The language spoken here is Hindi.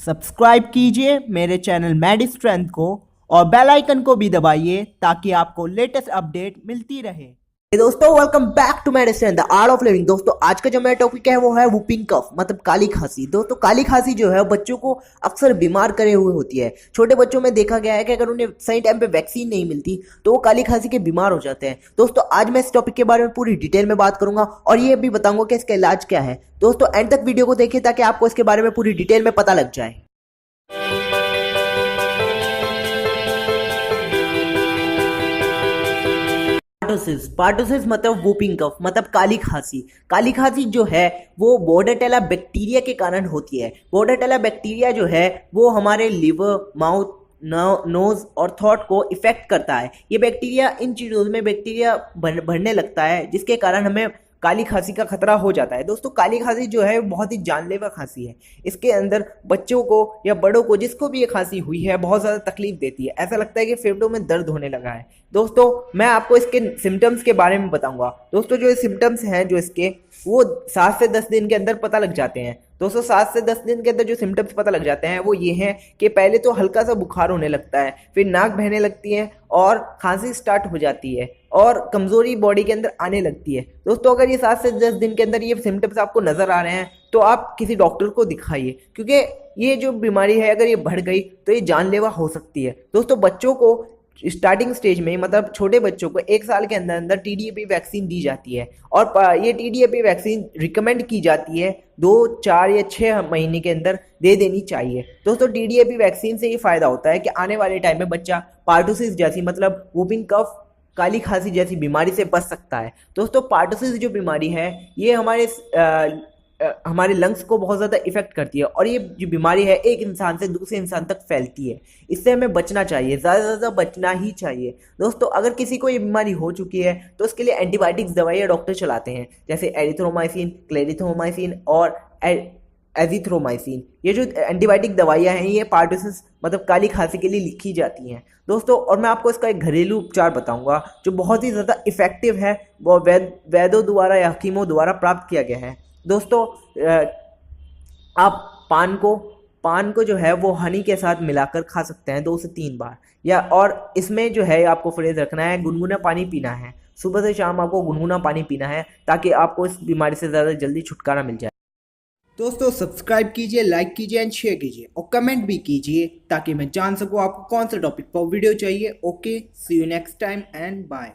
सब्सक्राइब कीजिए मेरे चैनल मेडी स्ट्रेंथ को और बेल आइकन को भी दबाइए ताकि आपको लेटेस्ट अपडेट मिलती रहे। दोस्तों welcome back to medi strength the art of living. दोस्तों आज का जो मेरा टॉपिक है वो है वूपिंग कफ मतलब काली खांसी। दोस्तों काली खांसी जो है बच्चों को अक्सर बीमार करे हुए होती है। छोटे बच्चों में देखा गया है कि अगर उन्हें सही टाइम पे वैक्सीन नहीं मिलती तो वो काली खांसी के बीमार हो जाते हैं। दोस्तों आज मैं इस टॉपिक के बारे में पूरी डिटेल में बात करूंगा और ये भी बताऊंगा कि इसका इलाज क्या है। दोस्तों एंड तक वीडियो को देखिए ताकि आपको इसके बारे में पूरी डिटेल में पता लग जाए। पार्टोसिस मतलब वूपिंग कफ मतलब काली खांसी। काली खांसी जो है वो बोर्डेटेला बैक्टीरिया के कारण होती है। बोर्डेटेला बैक्टीरिया जो है वो हमारे लिवर, माउथ, नोज और थॉट को इफेक्ट करता है। ये बैक्टीरिया इन चीज़ों में बैक्टीरिया बढ़ने लगता है जिसके कारण हमें काली खांसी का खतरा हो जाता है। दोस्तों काली खांसी जो है बहुत ही जानलेवा खांसी है। इसके अंदर बच्चों को या बड़ों को जिसको भी ये खांसी हुई है बहुत ज़्यादा तकलीफ देती है। ऐसा लगता है कि फेफड़ों में दर्द होने लगा है। दोस्तों मैं आपको इसके सिम्टम्स के बारे में बताऊंगा। दोस्तों जो सिम्टम्स हैं जो इसके वो 7 से 10 दिन के अंदर पता लग जाते हैं। दोस्तों 7 से 10 दिन के अंदर जो सिम्टम्स पता लग जाते हैं वो ये हैं कि पहले तो हल्का सा बुखार होने लगता है, फिर नाक बहने लगती है और खांसी स्टार्ट हो जाती है और कमजोरी बॉडी के अंदर आने लगती है। दोस्तों अगर ये 7 से 10 दिन के अंदर ये सिम्टम्स आपको नजर आ रहे हैं तो आप किसी डॉक्टर को दिखाइए, क्योंकि ये जो बीमारी है अगर ये बढ़ गई तो ये जानलेवा हो सकती है। दोस्तों बच्चों को स्टार्टिंग स्टेज में मतलब छोटे बच्चों को 1 साल के अंदर अंदर टीडीएपी वैक्सीन दी जाती है और ये टीडीएपी वैक्सीन रिकमेंड की जाती है 2, 4 या 6 महीने के अंदर दे देनी चाहिए। दोस्तों टीडीएपी वैक्सीन से ये फायदा होता है कि आने वाले टाइम में बच्चा पार्टोसिस जैसी मतलब वूपिंग कफ काली खांसी जैसी बीमारी से बच सकता है। दोस्तों पार्टोसिस जो बीमारी है ये हमारे लंग्स को बहुत ज़्यादा इफेक्ट करती है और ये जो बीमारी है एक इंसान से दूसरे इंसान तक फैलती है। इससे हमें बचना चाहिए, ज़्यादा से ज़्यादा बचना ही चाहिए। दोस्तों अगर किसी को ये बीमारी हो चुकी है तो उसके लिए एंटीबायोटिक्स दवाइयाँ डॉक्टर चलाते हैं, जैसे एरिथ्रोमाइसिन, क्लेरिथ्रोमाइसिन और एजिथ्रोमाइसिन। ये जो एंटीबायोटिक दवाइयाँ हैं ये पार्टोसिस मतलब काली खांसी के लिए लिखी जाती हैं। दोस्तों और मैं आपको इसका एक घरेलू उपचार बताऊंगा जो बहुत ही ज़्यादा इफेक्टिव है, वो वैद्यों द्वारा या हकीमों द्वारा प्राप्त किया गया है। दोस्तों आप पान को जो है वो हनी के साथ मिलाकर खा सकते हैं 2 से 3 बार, या और इसमें जो है आपको फ्रेज रखना है, गुनगुना पानी पीना है। सुबह से शाम आपको गुनगुना पानी पीना है ताकि आपको इस बीमारी से ज़्यादा जल्दी छुटकारा मिल जाए। दोस्तों सब्सक्राइब कीजिए, लाइक कीजिए एंड शेयर कीजिए और कमेंट भी कीजिए ताकि मैं जान सकूँ आपको कौन सा टॉपिक पर वीडियो चाहिए। Okay, see you next time and bye.